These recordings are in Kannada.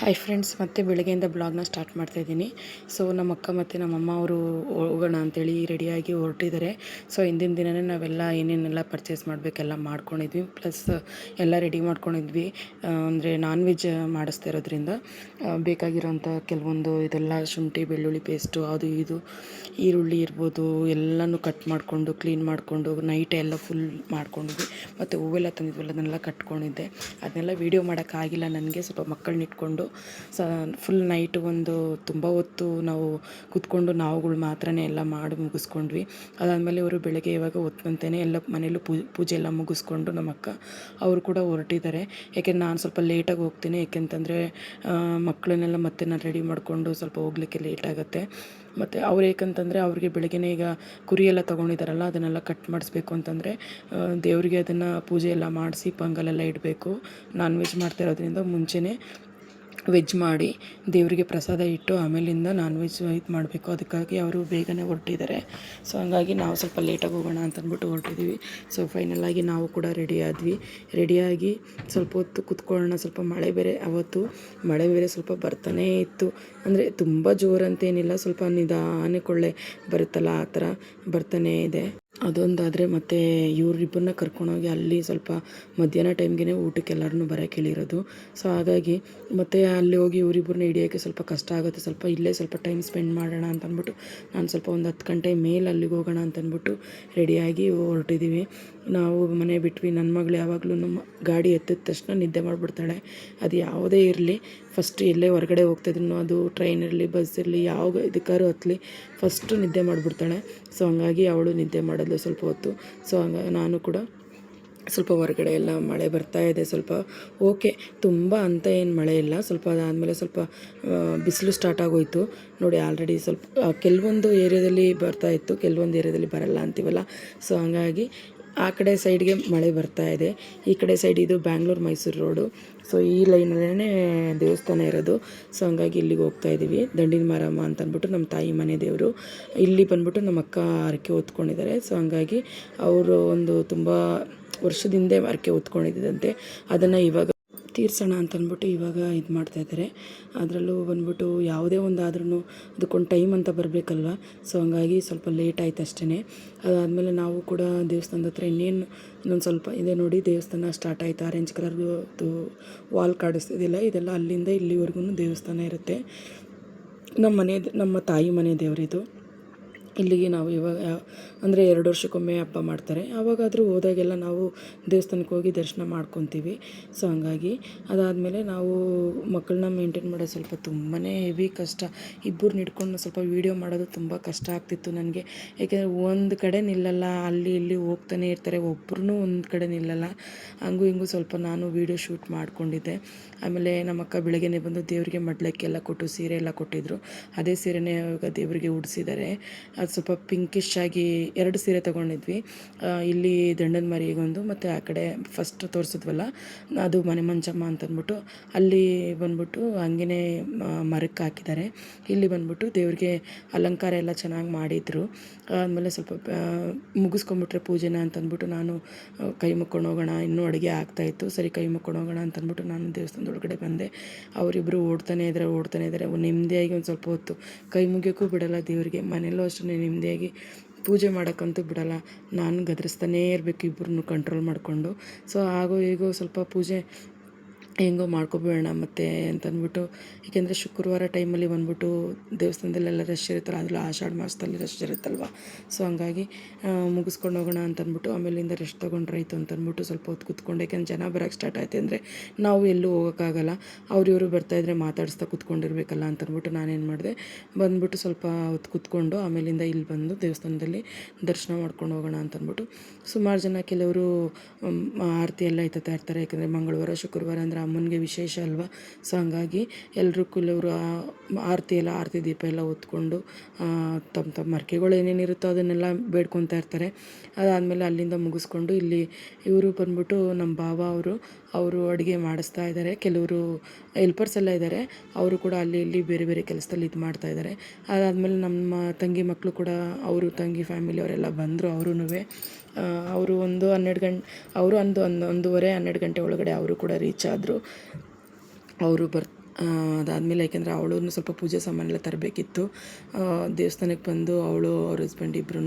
ಹಾಯ್ ಫ್ರೆಂಡ್ಸ್, ಮತ್ತೆ ಬೆಳಗ್ಗೆಯಿಂದ ಬ್ಲಾಗ್ನ ಸ್ಟಾರ್ಟ್ ಮಾಡ್ತಾಯಿದ್ದೀನಿ. ಸೊ ನಮ್ಮ ಅಕ್ಕ ಮತ್ತು ನಮ್ಮಮ್ಮ ಅವರು ಹೋಗೋಣ ಅಂತೇಳಿ ರೆಡಿಯಾಗಿ ಹೊರಟಿದ್ದಾರೆ. ಸೊ ಹಿಂದಿನ ದಿನವೇ ನಾವೆಲ್ಲ ಏನೇನೆಲ್ಲ ಪರ್ಚೇಸ್ ಮಾಡಬೇಕೆಲ್ಲ ಮಾಡ್ಕೊಂಡಿದ್ವಿ. ಪ್ಲಸ್ ಎಲ್ಲ ರೆಡಿ ಮಾಡ್ಕೊಂಡಿದ್ವಿ. ಅಂದರೆ ನಾನ್ ವೆಜ್ ಮಾಡಿಸ್ತಾ ಇರೋದ್ರಿಂದ ಬೇಕಾಗಿರೋಂಥ ಕೆಲವೊಂದು ಇದೆಲ್ಲ ಶುಂಠಿ ಬೆಳ್ಳುಳ್ಳಿ ಪೇಸ್ಟು ಅದು ಇದು ಈರುಳ್ಳಿ ಇರ್ಬೋದು ಎಲ್ಲನೂ ಕಟ್ ಮಾಡಿಕೊಂಡು ಕ್ಲೀನ್ ಮಾಡಿಕೊಂಡು ನೈಟ್ ಎಲ್ಲ ಫುಲ್ ಮಾಡ್ಕೊಂಡಿದ್ವಿ. ಮತ್ತು ಹೂವೆಲ್ಲ ತಂದಿದ್ವಲ್ಲ ಅದನ್ನೆಲ್ಲ ಕಟ್ಕೊಂಡಿದ್ದೆ. ಅದನ್ನೆಲ್ಲ ವೀಡಿಯೋ ಮಾಡೋಕ್ಕಾಗಿಲ್ಲ ನನಗೆ, ಸ್ವಲ್ಪ ಮಕ್ಕಳನ್ನ ಇಟ್ಕೊಂಡು ಫುಲ್ ನೈಟು ಒಂದು ತುಂಬ ಹೊತ್ತು ನಾವು ಕೂತ್ಕೊಂಡು ನಾವುಗಳು ಮಾತ್ರನೇ ಎಲ್ಲ ಮಾಡಿ ಮುಗಿಸ್ಕೊಂಡ್ವಿ. ಅದಾದಮೇಲೆ ಇವರು ಬೆಳಗ್ಗೆ ಇವಾಗ ಹೊತ್ತಂತೆಯೇ ಎಲ್ಲ ಮನೇಲೂ ಪೂಜೆ ಎಲ್ಲ ಮುಗಿಸ್ಕೊಂಡು ನಮ್ಮ ಅಕ್ಕ ಅವರು ಕೂಡ ಹೊರಟಿದ್ದಾರೆ. ಯಾಕೆಂದ್ರೆ ನಾನು ಸ್ವಲ್ಪ ಲೇಟಾಗಿ ಹೋಗ್ತೀನಿ, ಏಕೆಂತಂದರೆ ಮಕ್ಕಳನ್ನೆಲ್ಲ ಮತ್ತೆ ನಾನು ರೆಡಿ ಮಾಡಿಕೊಂಡು ಸ್ವಲ್ಪ ಹೋಗ್ಲಿಕ್ಕೆ ಲೇಟ್ ಆಗುತ್ತೆ. ಮತ್ತು ಅವ್ರು ಏಕಂತಂದರೆ ಅವ್ರಿಗೆ ಬೆಳಗ್ಗೆನೇ ಈಗ ಕುರಿ ಎಲ್ಲ ತೊಗೊಂಡಿದ್ದಾರಲ್ಲ ಅದನ್ನೆಲ್ಲ ಕಟ್ ಮಾಡಿಸ್ಬೇಕು ಅಂತಂದರೆ ದೇವರಿಗೆ ಅದನ್ನು ಪೂಜೆ ಎಲ್ಲ ಮಾಡಿಸಿ ಪೊಂಗಲೆಲ್ಲ ಇಡಬೇಕು. ನಾನ್ ವೆಜ್ ಮಾಡ್ತಾ ಇರೋದ್ರಿಂದ ಮುಂಚೆನೇ ವೆಜ್ ಮಾಡಿ ದೇವರಿಗೆ ಪ್ರಸಾದ ಇಟ್ಟು ಆಮೇಲಿಂದ ನಾನ್ ವೆಜ್ ಇದು ಮಾಡಬೇಕು. ಅದಕ್ಕಾಗಿ ಅವರು ಬೇಗನೆ ಹೊರಟಿದ್ದಾರೆ. ಸೊ ಹಂಗಾಗಿ ನಾವು ಸ್ವಲ್ಪ ಲೇಟಾಗಿ ಹೋಗೋಣ ಅಂತಂದ್ಬಿಟ್ಟು ಹೊರಟಿದ್ದೀವಿ. ಸೊ ಫೈನಲಾಗಿ ನಾವು ಕೂಡ ರೆಡಿಯಾಗಿ ಸ್ವಲ್ಪ ಹೊತ್ತು ಕೂತ್ಕೊಳ್ಳೋಣ. ಸ್ವಲ್ಪ ಮಳೆ ಬೇರೆ ಅವತ್ತು ಮಳೆ ಬೇರೆ ಸ್ವಲ್ಪ ಬರ್ತಾನೇ ಇತ್ತು. ಅಂದರೆ ತುಂಬ ಜೋರಂತೇನಿಲ್ಲ, ಸ್ವಲ್ಪ ನಿಧಾನಕ್ಕೊಳ್ಳೆ ಬರುತ್ತಲ್ಲ ಆ ಥರ ಬರ್ತಾನೇ ಇದೆ. ಅದೊಂದಾದರೆ ಮತ್ತು ಇವರಿಬ್ಬರನ್ನ ಕರ್ಕೊಂಡೋಗಿ ಅಲ್ಲಿ ಸ್ವಲ್ಪ ಮಧ್ಯಾಹ್ನ ಟೈಮ್ಗೆ ಊಟಕ್ಕೆ ಎಲ್ಲರನ್ನೂ ಬರೋಕ್ಕೆ ಹೇಳಿರೋದು. ಸೊ ಹಾಗಾಗಿ ಮತ್ತು ಅಲ್ಲಿ ಹೋಗಿ ಇವರಿಬ್ಬರನ್ನ ಹಿಡಿಯೋಕ್ಕೆ ಸ್ವಲ್ಪ ಕಷ್ಟ ಆಗುತ್ತೆ. ಸ್ವಲ್ಪ ಇಲ್ಲೇ ಸ್ವಲ್ಪ ಟೈಮ್ ಸ್ಪೆಂಡ್ ಮಾಡೋಣ ಅಂತಂದ್ಬಿಟ್ಟು ನಾನು ಸ್ವಲ್ಪ ಒಂದು 10 ಗಂಟೆ ಮೇಲೆ ಅಲ್ಲಿಗೆ ಹೋಗೋಣ ಅಂತಂದ್ಬಿಟ್ಟು ರೆಡಿಯಾಗಿ ಹೊರಟಿದ್ದೀವಿ. ನಾವು ಮನೆ ಬಿಟ್ವಿ. ನನ್ನ ಮಗಳು ಯಾವಾಗಲೂ ನಮ್ಮ ಗಾಡಿ ಎತ್ತಿದ ತಕ್ಷಣ ನಿದ್ದೆ ಮಾಡಿಬಿಡ್ತಾಳೆ. ಅದು ಯಾವುದೇ ಇರಲಿ, ಫಸ್ಟ್ ಎಲ್ಲೇ ಹೊರಗಡೆ ಹೋಗ್ತಾಯಿದ್ರು, ಅದು ಟ್ರೈನ್ ಇರಲಿ ಬಸ್ ಇರಲಿ ಯಾವ ಇದಕ್ಕಾದ್ರೂ ಹತ್ತಲಿ, ಫಸ್ಟು ನಿದ್ದೆ ಮಾಡಿಬಿಡ್ತಾಳೆ. ಸೊ ಹಂಗಾಗಿ ಅವಳು ನಿದ್ದೆ ಮಾಡೋದು ಸ್ವಲ್ಪ ಹೊತ್ತು. ಸೊ ಹಂಗಾಗಿ ನಾನು ಕೂಡ ಸ್ವಲ್ಪ ಹೊರಗಡೆ ಎಲ್ಲ ಮಳೆ ಬರ್ತಾ ಇದೆ. ಸ್ವಲ್ಪ ಓಕೆ, ತುಂಬ ಅಂತ ಏನು ಮಳೆ ಇಲ್ಲ. ಸ್ವಲ್ಪ ಅದಾದಮೇಲೆ ಸ್ವಲ್ಪ ಬಿಸಿಲು ಸ್ಟಾರ್ಟ್ ಆಗೋಯಿತು ನೋಡಿ. ಆಲ್ರೆಡಿ ಸ್ವಲ್ಪ ಕೆಲವೊಂದು ಏರಿಯಾದಲ್ಲಿ ಬರ್ತಾಯಿತ್ತು, ಕೆಲವೊಂದು ಏರಿಯಾದಲ್ಲಿ ಬರಲ್ಲ ಅಂತೀವಲ್ಲ. ಸೊ ಹಂಗಾಗಿ ಆ ಕಡೆ ಸೈಡ್ಗೆ ಮಳೆ ಬರ್ತಾ ಇದೆ. ಈ ಕಡೆ ಸೈಡ್ ಇದು ಬ್ಯಾಂಗ್ಳೂರು ಮೈಸೂರು ರೋಡು. ಸೊ ಈ ಲೈನಲ್ಲೇ ದೇವಸ್ಥಾನ ಇರೋದು. ಸೊ ಹಂಗಾಗಿ ಇಲ್ಲಿಗೆ ಹೋಗ್ತಾಯಿದ್ದೀವಿ. ದಂಡಿನ ಮಾರಮ್ಮ ಅಂತಂದ್ಬಿಟ್ಟು ನಮ್ಮ ತಾಯಿ ಮನೆ ದೇವರು. ಇಲ್ಲಿ ಬಂದ್ಬಿಟ್ಟು ನಮ್ಮ ಅಕ್ಕ ಹರಕೆ ಹೊತ್ಕೊಂಡಿದ್ದಾರೆ. ಸೊ ಹಂಗಾಗಿ ಅವರು ಒಂದು ತುಂಬ ವರ್ಷದಿಂದ ಹರಕೆ ಹೊತ್ಕೊಂಡಿದ್ದಂತೆ, ಅದನ್ನು ಇವಾಗ ತೀರ್ಸೋಣ ಅಂತಂದ್ಬಿಟ್ಟು ಇವಾಗ ಇದು ಮಾಡ್ತಾಯಿದ್ದಾರೆ. ಅದರಲ್ಲೂ ಬಂದ್ಬಿಟ್ಟು ಯಾವುದೇ ಒಂದು ಆದ್ರೂ ಅದಕ್ಕೊಂದು ಟೈಮ್ ಅಂತ ಬರಬೇಕಲ್ವ. ಸೊ ಹಂಗಾಗಿ ಸ್ವಲ್ಪ ಲೇಟ್ ಆಯ್ತು ಅಷ್ಟೇ. ಅದಾದಮೇಲೆ ನಾವು ಕೂಡ ದೇವಸ್ಥಾನದ ಹತ್ರ ಇನ್ನೊಂದು ಸ್ವಲ್ಪ ಇದೆ ನೋಡಿ, ದೇವಸ್ಥಾನ ಸ್ಟಾರ್ಟ್ ಆಯಿತು. ಆರೆಂಜ್ ಕಲರ್ದು ವಾಲ್ ಕಾಣಿಸ್ತಿದೆಯಲ್ಲ, ಇದೆಲ್ಲ ಅಲ್ಲಿಂದ ಇಲ್ಲಿವರೆಗೂ ದೇವಸ್ಥಾನ ಇರುತ್ತೆ. ನಮ್ಮ ತಾಯಿ ಮನೆ ದೇವರಿದು. ಇಲ್ಲಿಗೆ ನಾವು ಇವಾಗ ಅಂದರೆ 2 ವರ್ಷಕ್ಕೊಮ್ಮೆ ಹಬ್ಬ ಮಾಡ್ತಾರೆ. ಆವಾಗಾದರೂ ಹೋದಾಗೆಲ್ಲ ನಾವು ದೇವಸ್ಥಾನಕ್ಕೆ ಹೋಗಿ ದರ್ಶನ ಮಾಡ್ಕೊತೀವಿ. ಸೊ ಹಂಗಾಗಿ ಅದಾದಮೇಲೆ ನಾವು ಮಕ್ಕಳನ್ನ ಮೇಂಟೈನ್ ಮಾಡೋದು ಸ್ವಲ್ಪ ತುಂಬಾ ಹೆವಿ ಕಷ್ಟ. ಇಬ್ಬರನ್ನ ಹಿಡ್ಕೊಂಡು ಸ್ವಲ್ಪ ವೀಡಿಯೋ ಮಾಡೋದು ತುಂಬ ಕಷ್ಟ ಆಗ್ತಿತ್ತು ನನಗೆ. ಏಕೆಂದರೆ ಒಂದು ಕಡೆ ನಿಲ್ಲಲ್ಲ, ಅಲ್ಲಿ ಇಲ್ಲಿ ಹೋಗ್ತಾನೆ ಇರ್ತಾರೆ, ಒಬ್ಬರೂ ಒಂದು ಕಡೆ ನಿಲ್ಲಲ್ಲ. ಹಂಗೂ ಹಿಂಗೂ ಸ್ವಲ್ಪ ನಾನು ವೀಡಿಯೋ ಶೂಟ್ ಮಾಡ್ಕೊಂಡಿದ್ದೆ. ಆಮೇಲೆ ನಮ್ಮ ಅಕ್ಕ ಬೆಳಗ್ಗೆನೇ ಬಂದು ದೇವರಿಗೆ ಮಡ್ಲಕ್ಕೆಲ್ಲ ಕೊಟ್ಟು ಸೀರೆ ಎಲ್ಲ ಕೊಟ್ಟಿದ್ದರು. ಅದೇ ಸೀರೆನೇ ಇವಾಗ ದೇವರಿಗೆ ಉಡಿಸಿದ್ದಾರೆ. ಅದು ಸ್ವಲ್ಪ ಪಿಂಕಿಶ್ ಆಗಿ 2 ಸೀರೆ ತೊಗೊಂಡಿದ್ವಿ. ಇಲ್ಲಿ ದಂಡದ ಮರಿಗೊಂದು ಮತ್ತು ಆ ಕಡೆ ಫಸ್ಟ್ ತೋರಿಸಿದ್ವಲ್ಲ ಅದು ಮನೆ ಮಂಚಮ್ಮ ಅಂತಂದ್ಬಿಟ್ಟು ಅಲ್ಲಿ ಬಂದ್ಬಿಟ್ಟು ಹಂಗೇ ಮರಕ್ಕೆ ಹಾಕಿದ್ದಾರೆ. ಇಲ್ಲಿ ಬಂದ್ಬಿಟ್ಟು ದೇವ್ರಿಗೆ ಅಲಂಕಾರ ಎಲ್ಲ ಚೆನ್ನಾಗಿ ಮಾಡಿದರು. ಆದಮೇಲೆ ಸ್ವಲ್ಪ ಮುಗಿಸ್ಕೊಂಬಿಟ್ರೆ ಪೂಜೆನ ಅಂತಂದ್ಬಿಟ್ಟು ನಾನು ಕೈ ಮುಕ್ಕೊಂಡು ಹೋಗೋಣ, ಇನ್ನೂ ಅಡುಗೆ ಆಗ್ತಾಯಿತ್ತು. ಸರಿ ಕೈ ಮುಕ್ಕೊಂಡು ಹೋಗೋಣ ಅಂತಂದ್ಬಿಟ್ಟು ನಾನು ದೇವಸ್ಥಾನದ ಒಳಗಡೆ ಬಂದೆ. ಅವರಿಬ್ಬರು ಓಡ್ತಾನೆ ಇದ್ದಾರೆ. ನೆಮ್ಮದಿಯಾಗಿ ಒಂದು ಸ್ವಲ್ಪ ಹೊತ್ತು ಕೈ ಮುಗಿಯೋಕ್ಕೂ ಬಿಡಲ್ಲ ದೇವರಿಗೆ. ಮನೆಯಲ್ಲೂ ಅಷ್ಟೇ ನೆಮ್ಮದಿಯಾಗಿ ಪೂಜೆ ಮಾಡೋಕ್ಕಂತೂ ಬಿಡಲ್ಲ. ನಾನು ಗದರಿಸ್ತಾನೇ ಇರಬೇಕು ಇಬ್ಬರನ್ನು ಕಂಟ್ರೋಲ್ ಮಾಡಿಕೊಂಡು. ಸೊ ಆಗೋ ಈಗೋ ಸ್ವಲ್ಪ ಪೂಜೆ ಹೆಂಗೋ ಮಾಡ್ಕೊಬೇಡ ಮತ್ತು ಅಂತಂದ್ಬಿಟ್ಟು, ಏಕೆಂದರೆ ಶುಕ್ರವಾರ ಟೈಮಲ್ಲಿ ಬಂದ್ಬಿಟ್ಟು ದೇವಸ್ಥಾನದಲ್ಲೆಲ್ಲ ರಶ್ ಇರುತ್ತಲ್ಲ, ಅದೆಲ್ಲ ಆಷಾಢ ಮಾಸದಲ್ಲಿ ರಶ್ ಇರುತ್ತಲ್ವ. ಸೊ ಹಂಗಾಗಿ ಮುಗಿಸ್ಕೊಂಡು ಹೋಗೋಣ ಅಂತಂದ್ಬಿಟ್ಟು ಆಮೇಲಿಂದ ರೆಸ್ಟ್ ತೊಗೊಂಡ್ರಾಯ್ತು ಅಂತಂದ್ಬಿಟ್ಟು ಸ್ವಲ್ಪ ಹೊತ್ತು ಕೂತ್ಕೊಂಡು, ಯಾಕೆಂದ್ರೆ ಜನ ಬರೋಕ್ಕೆ ಸ್ಟಾರ್ಟ್ ಆಯ್ತು ಅಂದರೆ ನಾವು ಎಲ್ಲೂ ಹೋಗೋಕ್ಕಾಗಲ್ಲ. ಇವರು ಬರ್ತಾಯಿದ್ರೆ ಮಾತಾಡಿಸ್ತಾ ಕೂತ್ಕೊಂಡಿರ್ಬೇಕಲ್ಲ ಅಂತಂದ್ಬಿಟ್ಟು ನಾನೇನು ಮಾಡಿದೆ, ಬಂದ್ಬಿಟ್ಟು ಸ್ವಲ್ಪ ಹೊತ್ತು ಕೂತ್ಕೊಂಡು ಆಮೇಲಿಂದ ಇಲ್ಲಿ ಬಂದು ದೇವಸ್ಥಾನದಲ್ಲಿ ದರ್ಶನ ಮಾಡ್ಕೊಂಡು ಹೋಗೋಣ ಅಂತಂದ್ಬಿಟ್ಟು. ಸುಮಾರು ಜನ ಕೆಲವರು ಆರತಿ ಎಲ್ಲ ಎತ್ತುತ್ತಾ ಇರ್ತಾರೆ. ಯಾಕೆಂದರೆ ಮಂಗಳವಾರ ಶುಕ್ರವಾರ ಅಂದರೆ ಅಮ್ಮನಿಗೆ ವಿಶೇಷ ಅಲ್ವಾ. ಸೊ ಹಂಗಾಗಿ ಎಲ್ಲರೂ ಕೆಲವರು ಆರತಿ ದೀಪ ಎಲ್ಲ ಹೊತ್ಕೊಂಡು ತಮ್ಮ ಮರ್ಕೆಗಳು ಏನೇನಿರುತ್ತೋ ಅದನ್ನೆಲ್ಲ ಬೇಡ್ಕೊತಾ ಇರ್ತಾರೆ. ಅದಾದಮೇಲೆ ಅಲ್ಲಿಂದ ಮುಗಿಸ್ಕೊಂಡು ಇಲ್ಲಿ ಇವರು ಬಂದ್ಬಿಟ್ಟು ನಮ್ಮ ಭಾವ ಅವರು ಅಡುಗೆ ಮಾಡಿಸ್ತಾ ಇದ್ದಾರೆ. ಕೆಲವರು ಹೆಲ್ಪರ್ಸ್ ಎಲ್ಲ ಇದ್ದಾರೆ, ಅವರು ಕೂಡ ಅಲ್ಲಿ ಇಲ್ಲಿ ಬೇರೆ ಬೇರೆ ಕೆಲಸದಲ್ಲಿ ಇದು ಮಾಡ್ತಾಯಿದ್ದಾರೆ. ಅದಾದಮೇಲೆ ನಮ್ಮ ತಂಗಿ ಮಕ್ಕಳು ಕೂಡ ಅವರು ತಂಗಿ ಫ್ಯಾಮಿಲಿ ಅವರೆಲ್ಲ ಬಂದರು. ಅವರು ಒಂದು 12 ಗಂಟೆ, ಅವರು 1:30 12 ಗಂಟೆ ಒಳಗಡೆ ಅವರು ಕೂಡ ರೀಚ್ ಆದರು. ಅವರು ಅದಾದಮೇಲೆ ಯಾಕೆಂದರೆ ಅವಳು ಸ್ವಲ್ಪ ಪೂಜೆ ಸಾಮಾನೆಲ್ಲ ತರಬೇಕಿತ್ತು. ದೇವಸ್ಥಾನಕ್ಕೆ ಬಂದು ಅವಳು ಅವ್ರ ಹಸ್ಬೆಂಡ್ ಇಬ್ಬರೂ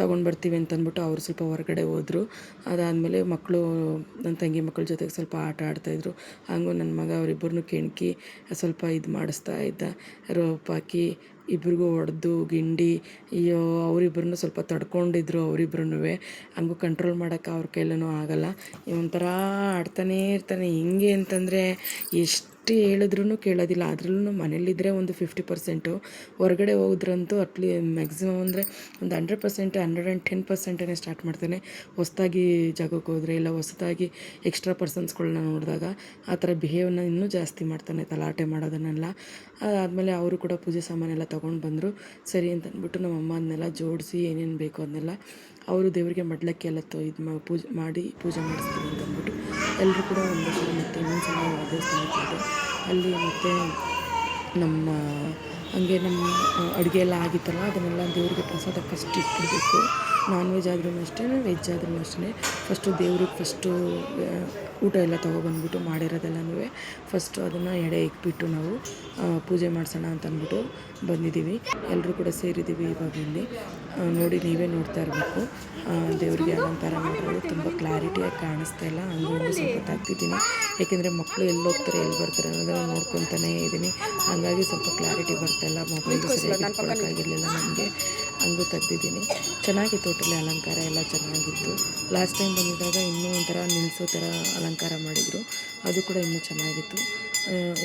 ತೊಗೊಂಡು ಬರ್ತೀವಿ ಅಂತಂದ್ಬಿಟ್ಟು ಅವರು ಸ್ವಲ್ಪ ಹೊರಗಡೆ ಹೋದರು. ಅದಾದಮೇಲೆ ಮಕ್ಕಳು ನನ್ನ ತಂಗಿ ಮಕ್ಕಳ ಜೊತೆಗೆ ಸ್ವಲ್ಪ ಆಟ ಆಡ್ತಾಯಿದ್ರು. ಹಾಗೂ ನನ್ನ ಮಗ ಅವರಿಬ್ಬರನ್ನೂ ಕೆಣಕಿ ಸ್ವಲ್ಪ ಇದು ಮಾಡಿಸ್ತಾ ಇದ್ದ, ರೋಪ್ ಹಾಕಿ ಇಬ್ರಿಗೂ ಹೊಡೆದು ಗಿಂಡಿ. ಅಯ್ಯೋ ಅವರಿಬ್ಬರನ್ನೂ ಸ್ವಲ್ಪ ತಡ್ಕೊಂಡಿದ್ರು ಅವರಿಬ್ರೂ. ಹಂಗೂ ಕಂಟ್ರೋಲ್ ಮಾಡೋಕ್ಕೆ ಅವ್ರ ಕೈಲೂ ಆಗೋಲ್ಲ. ಒಂಥರ ಆಡ್ತಾನೇ ಇರ್ತಾನೆ. ಹೆಂಗೆ ಅಂತಂದರೆ ಎಷ್ಟು ಹೇಳಿದ್ರೂ ಕೇಳೋದಿಲ್ಲ. ಅದರಲ್ಲೂ ಮನೇಲಿದ್ದರೆ ಒಂದು 50%, ಹೊರಗಡೆ ಹೋದ್ರಂತೂ ಮ್ಯಾಕ್ಸಿಮಮ್ ಅಂದರೆ ಒಂದು 100%, 110%ನೇ ಸ್ಟಾರ್ಟ್ ಮಾಡ್ತಾನೆ. ಹೊಸ್ದಾಗಿ ಜಾಗಕ್ಕೆ ಹೋದರೆ ಇಲ್ಲ ಹೊಸದಾಗಿ ಎಕ್ಸ್ಟ್ರಾ ಪರ್ಸನ್ಸ್ಗಳನ್ನ ನೋಡಿದಾಗ ಆ ಥರ ಬಿಹೇವ್ನ ಇನ್ನೂ ಜಾಸ್ತಿ ಮಾಡ್ತಾನೆ, ಗಲಾಟೆ ಮಾಡೋದನ್ನೆಲ್ಲ. ಅದಾದಮೇಲೆ ಅವರು ಕೂಡ ಪೂಜೆ ಸಾಮಾನೆಲ್ಲ ತೊಗೊಂಡು ಬಂದರು. ಸರಿ ಅಂತ ಅಂದ್ಬಿಟ್ಟು ನಮ್ಮಮ್ಮ ಅದನ್ನೆಲ್ಲ ಜೋಡಿಸಿ ಏನೇನು ಬೇಕೋ ಅದನ್ನೆಲ್ಲ ಅವರು ದೇವರಿಗೆ ಮಡ್ಲಕ್ಕಿ ಎಲ್ಲ ಪೂಜೆ ಮಾಡಿಸ್ತೀವಿ ಅಂತ ಅಂದ್ಬಿಟ್ಟು ಎಲ್ಲರೂ ಕೂಡ ಒಂದು ಸಲ ಮತ್ತು ಇನ್ನೊಂದು ಸಲ ದೇವಸ್ಥಾನಕ್ಕೆ ಹೋದೆ. ಅಲ್ಲಿ ಮತ್ತು ನಮ್ಮ ಹಂಗೆ ನಮ್ಮ ಅಡುಗೆ ಎಲ್ಲ ಆಗಿತ್ತಲ್ಲ, ಅದನ್ನೆಲ್ಲ ದೇವರಿಗೆ ಪ್ರಸಾದ ಫಸ್ಟ್ ಇಟ್ಬಿಡಬೇಕು. ನಾನ್ ವೆಜ್ ಆದ್ರೂ ಅಷ್ಟೇ, ವೆಜ್ ಆದ್ರೂ ಅಷ್ಟೇ. ಫಸ್ಟು ದೇವ್ರಿಗೆ ಊಟ ಎಲ್ಲ ತೊಗೊಬಂದ್ಬಿಟ್ಟು ಮಾಡಿರೋದೆಲ್ಲನೂ ಫಸ್ಟು ಅದನ್ನು ಎಡೆ ಇಕ್ಬಿಟ್ಟು ನಾವು ಪೂಜೆ ಮಾಡಿಸೋಣ ಅಂತ ಅಂದ್ಬಿಟ್ಟು ಬಂದಿದ್ದೀವಿ. ಎಲ್ಲರೂ ಕೂಡ ಸೇರಿದ್ದೀವಿ ಇವಾಗ ಇಲ್ಲಿ. ನೋಡಿ ನೀವೇ ನೋಡ್ತಾ ಇರಬೇಕು, ದೇವರಿಗೆ ಅಲಂಕಾರ ಮಾಡಿರೋದು ತುಂಬ ಕ್ಲಾರಿಟಿಯಾಗಿ ಕಾಣಿಸ್ತಾ ಇಲ್ಲ. ಹಂಗೂ ಸ್ವಲ್ಪ ತೆಗ್ದಿದ್ದೀನಿ, ಏಕೆಂದರೆ ಮಕ್ಕಳು ಎಲ್ಲಿ ಹೋಗ್ತಾರೆ ಎಲ್ಲಿ ಬರ್ತಾರೆ ಅನ್ನೋದನ್ನು ನೋಡ್ಕೊತಾನೇ ಇದ್ದೀನಿ. ಹಾಗಾಗಿ ಸ್ವಲ್ಪ ಕ್ಲಾರಿಟಿ ಬರ್ತಾಯಿಲ್ಲ, ಮೊಬೈಲ್ ಸರಿಯಾಗಿ ಇಟ್ಕೊಳ್ಳೋಕ್ಕಾಗಿರಲಿಲ್ಲ ನನಗೆ. ಹಂಗೂ ತೆಗ್ದಿದ್ದೀನಿ. ಚೆನ್ನಾಗಿತ್ತು, ಒಟ್ಟಲ್ಲಿ ಅಲಂಕಾರ ಎಲ್ಲ ಚೆನ್ನಾಗಿತ್ತು. ಲಾಸ್ಟ್ ಟೈಮ್ ಬಂದಿದ್ದಾಗ ಇನ್ನೂ ಒಂಥರ ನಿಲ್ಲಿಸೋ ಥರ ಅಲಂಕಾರ ಮಾಡಿದರು, ಅದು ಕೂಡ ಇನ್ನೂ ಚೆನ್ನಾಗಿತ್ತು.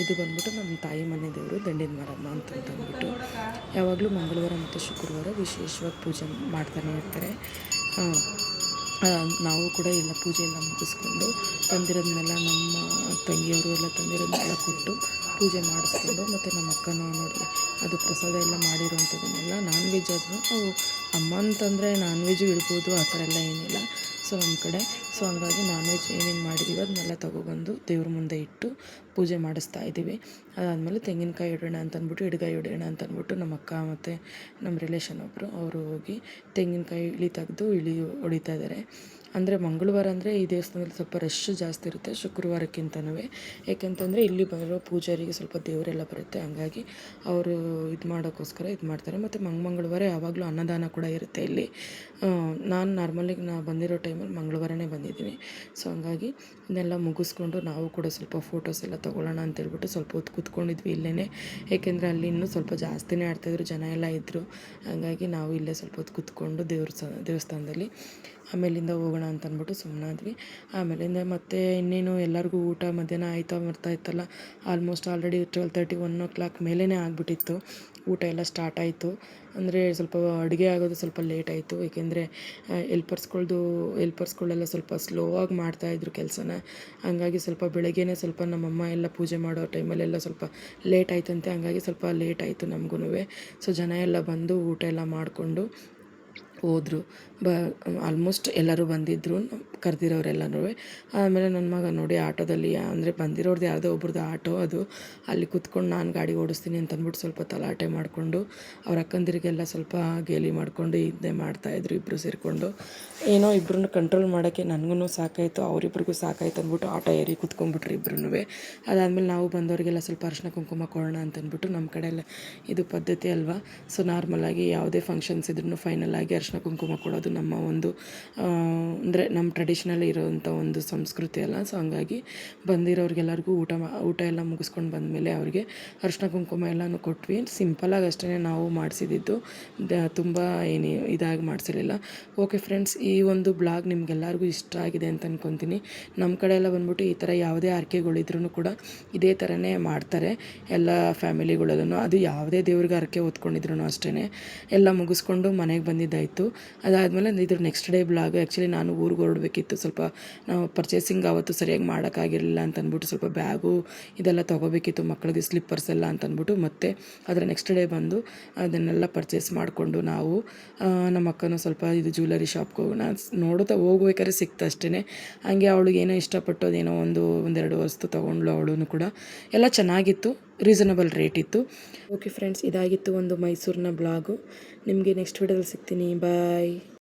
ಇದು ಬಂದ್ಬಿಟ್ಟು ನಮ್ಮ ತಾಯಿ ಮನೆ ದೇವರು ದಂಡಿನ ಮಾರಮ್ಮ ಅಂತಂದ್ಬಿಟ್ಟು ಯಾವಾಗಲೂ ಮಂಗಳವಾರ ಮತ್ತು ಶುಕ್ರವಾರ ವಿಶೇಷವಾಗಿ ಪೂಜೆ ಮಾಡ್ತಾನೆ ಇರ್ತಾರೆ. ನಾವು ಕೂಡ ಎಲ್ಲ ಪೂಜೆ ಎಲ್ಲ ಮುಗಿಸ್ಕೊಂಡು ತಂದಿರೋದನ್ನೆಲ್ಲ ನಮ್ಮ ತಂಗಿಯವರು ಎಲ್ಲ ತಂದಿರೋದನ್ನೆಲ್ಲ ಕೊಟ್ಟು ಪೂಜೆ ಮಾಡಿಸ್ಕೊಂಡು, ಮತ್ತು ನಮ್ಮ ಅಕ್ಕನೂ ನೋಡಿ ಅದು ಪ್ರಸಾದ ಎಲ್ಲ ಮಾಡಿರೋವಂಥದ್ದನ್ನೆಲ್ಲ ನಾನ್ ವೆಜ್ ಆದರೂ ನಾವು ಅಮ್ಮ ಅಂತಂದರೆ ನಾನ್ ವೆಜ್ಜು ಇಡ್ಬೋದು, ಆ ಥರ ಎಲ್ಲ ಏನಿಲ್ಲ. ಸೊ ನಮ್ಮ ಕಡೆ ಹಂಗಾಗಿ ನಾನ್ ವೆಜ್ ಏನೇನು ಮಾಡಿದ್ದೀವಿ ಅದನ್ನೆಲ್ಲ ತೊಗೊಬಂದು ದೇವ್ರ ಮುಂದೆ ಇಟ್ಟು ಪೂಜೆ ಮಾಡಿಸ್ತಾ ಇದ್ದೀವಿ. ಅದಾದಮೇಲೆ ತೆಂಗಿನಕಾಯಿ ಇಡೋಣ ಅಂತಂದ್ಬಿಟ್ಟು ಎಡಗಾಯಿ ಹೊಡೆಯೋಣ ಅಂತಂದ್ಬಿಟ್ಟು ನಮ್ಮ ಅಕ್ಕ ಮತ್ತು ನಮ್ಮ ರಿಲೇಷನ್ ಒಬ್ಬರು ಅವರು ಹೋಗಿ ತೆಂಗಿನಕಾಯಿ ಇಳಿ ತೆಗೆದು ಹೊಡಿತಾ ಇದ್ದಾರೆ. ಅಂದರೆ ಮಂಗಳವಾರ ಅಂದರೆ ಈ ದೇವಸ್ಥಾನದಲ್ಲಿ ಸ್ವಲ್ಪ ರಶ್ ಜಾಸ್ತಿ ಇರುತ್ತೆ ಶುಕ್ರವಾರಕ್ಕಿಂತನೂ. ಏಕೆಂತಂದರೆ ಇಲ್ಲಿ ಬರೋ ಪೂಜಾರಿಗೆ ಸ್ವಲ್ಪ ದೇವರೆಲ್ಲ ಬರುತ್ತೆ, ಹಂಗಾಗಿ ಅವರು ಇದು ಮಾಡೋಕ್ಕೋಸ್ಕರ ಇದು ಮಾಡ್ತಾರೆ. ಮತ್ತು ಮಂಗಳವಾರ ಯಾವಾಗಲೂ ಅನ್ನದಾನ ಕೂಡ ಇರುತ್ತೆ ಇಲ್ಲಿ. ನಾನು ನಾರ್ಮಲಿಗೆ ಬಂದಿರೋ ಟೈಮಲ್ಲಿ ಮಂಗಳವಾರನೇ ಬಂದಿದ್ದೀನಿ. ಸೊ ಹಂಗಾಗಿ ಇದನ್ನೆಲ್ಲ ಮುಗಿಸ್ಕೊಂಡು ನಾವು ಕೂಡ ಸ್ವಲ್ಪ ಫೋಟೋಸ್ ಎಲ್ಲ ತೊಗೊಳ್ಳೋಣ ಅಂತೇಳ್ಬಿಟ್ಟು ಸ್ವಲ್ಪ ಹೊತ್ತು ಕೂತ್ಕೊಂಡಿದ್ವಿ ಇಲ್ಲೇ. ಏಕೆಂದರೆ ಅಲ್ಲಿ ಇನ್ನೂ ಸ್ವಲ್ಪ ಜಾಸ್ತಿನೇ ಆಡ್ತಾಯಿದ್ರು, ಜನ ಎಲ್ಲ ಇದ್ದರು. ಹಾಗಾಗಿ ನಾವು ಇಲ್ಲೇ ಸ್ವಲ್ಪ ಹೊತ್ತು ಕೂತ್ಕೊಂಡು ದೇವಸ್ಥಾನದಲ್ಲಿ ಆಮೇಲಿಂದ ಹೋಗೋಣ ಅಂತ ಅಂದ್ಬಿಟ್ಟು ಸುಮ್ಮನಾದ್ವಿ. ಆಮೇಲಿಂದ ಮತ್ತೆ ಇನ್ನೇನು ಎಲ್ಲರಿಗೂ ಊಟ ಮಧ್ಯಾಹ್ನ ಬರ್ತಾಯಿತ್ತಲ್ಲ, ಆಲ್ಮೋಸ್ಟ್ ಆಲ್ರೆಡಿ 12:30 1 ಮೇಲೇ ಆಗಿಬಿಟ್ಟಿತ್ತು. ಊಟ ಎಲ್ಲ ಸ್ಟಾರ್ಟ್ ಆಯಿತು. ಅಂದರೆ ಸ್ವಲ್ಪ ಅಡುಗೆ ಆಗೋದು ಸ್ವಲ್ಪ ಲೇಟ್ ಆಯಿತು, ಏಕೆಂದರೆ ಹೆಲ್ಪರ್ಸ್ಗಳೆಲ್ಲ ಸ್ವಲ್ಪ ಸ್ಲೋ ಆಗಿ ಮಾಡ್ತಾಯಿದ್ರು ಕೆಲಸನ. ಹಂಗಾಗಿ ಸ್ವಲ್ಪ ಬೆಳಗ್ಗೆನೇ ಸ್ವಲ್ಪ ನಮ್ಮಮ್ಮ ಎಲ್ಲ ಪೂಜೆ ಮಾಡೋ ಟೈಮಲ್ಲೆಲ್ಲ ಸ್ವಲ್ಪ ಲೇಟ್ ಆಯ್ತಂತೆ, ಹಂಗಾಗಿ ಸ್ವಲ್ಪ ಲೇಟ್ ಆಯಿತು ನಮಗೂ. ಸೊ ಜನ ಎಲ್ಲ ಬಂದು ಊಟ ಎಲ್ಲ ಮಾಡಿಕೊಂಡು ಹೋದರು. ಆಲ್ಮೋಸ್ಟ್ ಎಲ್ಲರೂ ಬಂದಿದ್ದರು, ಕರೆದಿರೋರೆಲ್ಲನೂ. ಆಮೇಲೆ ನನ್ನ ಮಗ ನೋಡಿ ಆಟೋದಲ್ಲಿ, ಅಂದರೆ ಬಂದಿರೋರ್ದು ಯಾವುದೋ ಒಬ್ರದ್ದು ಆಟೋ ಅದು, ಅಲ್ಲಿ ಕೂತ್ಕೊಂಡು ನಾನು ಗಾಡಿ ಓಡಿಸ್ತೀನಿ ಅಂತಂದ್ಬಿಟ್ಟು ಸ್ವಲ್ಪ ತಲಾಟೆ ಮಾಡಿಕೊಂಡು ಅವ್ರ ಅಕ್ಕಂದಿರಿಗೆಲ್ಲ ಸ್ವಲ್ಪ ಗೇಲಿ ಮಾಡಿಕೊಂಡು ಇದನ್ನೇ ಮಾಡ್ತಾಯಿದ್ರು ಇಬ್ಬರು ಸೇರಿಕೊಂಡು. ಏನೋ ಇಬ್ಬರನ್ನು ಕಂಟ್ರೋಲ್ ಮಾಡೋಕ್ಕೆ ನನಗೂ ಸಾಕಾಯಿತು, ಅವರಿಬ್ರಿಗೂ ಸಾಕಾಯ್ತು ಅಂದ್ಬಿಟ್ಟು ಆಟೋ ಏರಿ ಕೂತ್ಕೊಂಡ್ಬಿಟ್ರು ಇಬ್ಬರೂ. ಅದಾದಮೇಲೆ ನಾವು ಬಂದವರಿಗೆಲ್ಲ ಸ್ವಲ್ಪ ಅರಿಶಿನ ಕುಂಕುಮ ಕೊಡೋಣ ಅಂತಂದ್ಬಿಟ್ಟು, ನಮ್ಮ ಕಡೆ ಎಲ್ಲ ಇದು ಪದ್ಧತಿ ಅಲ್ವಾ. ಸೊ ನಾರ್ಮಲಾಗಿ ಯಾವುದೇ ಫಂಕ್ಷನ್ಸ್ ಇದ್ರೂ ಫೈನಲ್ ಆಗಿ ಅರಿಶಿನ ಕುಂಕುಮ ಕೊಡೋದು ನಮ್ಮ ಒಂದು ಅಂದರೆ ನಮ್ಮ ಟ್ರೆಡಿಷ್ನಲ್ ಇರೋವಂಥ ಒಂದು ಸಂಸ್ಕೃತಿ ಅಲ್ಲ. ಸೊ ಹಂಗಾಗಿ ಬಂದಿರೋರಿಗೆಲ್ಲರಿಗೂ ಊಟ ಎಲ್ಲ ಮುಗಿಸ್ಕೊಂಡು ಬಂದಮೇಲೆ ಅವ್ರಿಗೆ ಅರಿಶಿನ ಕುಂಕುಮ ಎಲ್ಲನೂ ಕೊಟ್ವಿ. ಸಿಂಪಲಾಗಿ ಅಷ್ಟೇ ನಾವು ಮಾಡಿಸಿದ್ದು, ತುಂಬ ಇದಾಗಿ ಮಾಡಿಸಿರಲಿಲ್ಲ. ಓಕೆ ಫ್ರೆಂಡ್ಸ್, ಈ ಒಂದು ಬ್ಲಾಗ್ ನಿಮಗೆಲ್ಲರಿಗೂ ಇಷ್ಟ ಆಗಿದೆ ಅಂತ ಅಂದ್ಕೊತೀನಿ. ನಮ್ಮ ಕಡೆ ಎಲ್ಲ ಬಂದ್ಬಿಟ್ಟು ಈ ಥರ ಯಾವುದೇ ಆರಕೆಗಳಿದ್ರೂ ಕೂಡ ಇದೇ ಥರನೇ ಮಾಡ್ತಾರೆ ಎಲ್ಲ ಫ್ಯಾಮಿಲಿಗಳಲ್ಲೂ. ಅದು ಯಾವುದೇ ದೇವ್ರಿಗೆ ಹರಕೆ ಹೊತ್ಕೊಂಡಿದ್ರು ಅಷ್ಟೇ. ಎಲ್ಲ ಮುಗಿಸ್ಕೊಂಡು ಮನೆಗೆ ಬಂದಿದ್ದಾಯಿತು. ಅದಾದಮೇಲೆ ಇದ್ರ ನೆಕ್ಸ್ಟ್ ಡೇ ಬ್ಲಾಗ್. ಆ್ಯಕ್ಚುಲಿ ನಾನು ಊರಿಗೆ ಹೊರಡಬೇಕಿತ್ತು, ಸ್ವಲ್ಪ ನಾವು ಪರ್ಚೇಸಿಂಗ್ ಆವತ್ತು ಸರಿಯಾಗಿ ಮಾಡೋಕ್ಕಾಗಿರಲಿಲ್ಲ ಅಂತಂದ್ಬಿಟ್ಟು ಸ್ವಲ್ಪ ಬ್ಯಾಗು ಇದೆಲ್ಲ ತೊಗೋಬೇಕಿತ್ತು ಮಕ್ಕಳಿಗೆ, ಸ್ಲಿಪ್ಪರ್ಸ್ ಎಲ್ಲ ಅಂತಂದ್ಬಿಟ್ಟು. ಮತ್ತು ಅದರ ನೆಕ್ಸ್ಟ್ ಡೇ ಬಂದು ಅದನ್ನೆಲ್ಲ ಪರ್ಚೇಸ್ ಮಾಡಿಕೊಂಡು ನಾವು ನಮ್ಮ ಅಕ್ಕನೂ ಸ್ವಲ್ಪ ಇದು ಜ್ಯುವೆಲರಿ ಶಾಪ್ಗೆ ಹೋಗೋಣ ಹೋಗ್ಬೇಕಾದ್ರೆ ಸಿಕ್ತು ಅಷ್ಟೇ. ಹಂಗೆ ಅವಳಿಗೆ ಏನೋ ಇಷ್ಟಪಟ್ಟು ಅದೇನೋ ಒಂದೆರಡು ವಸ್ತು ತೊಗೊಂಡ್ಳು ಅವಳು ಕೂಡ. ಎಲ್ಲ ಚೆನ್ನಾಗಿತ್ತು, ರೀಸನಬಲ್ ರೇಟ್ ಇತ್ತು. ಓಕೆ ಫ್ರೆಂಡ್ಸ್, ಇದಾಗಿತ್ತು ಒಂದು ಮೈಸೂರಿನ ಬ್ಲಾಗು. ನಿಮಗೆ ನೆಕ್ಸ್ಟ್ ವಿಡಿಯೋದಲ್ಲಿ ಸಿಗ್ತೀನಿ. ಬಾಯ್.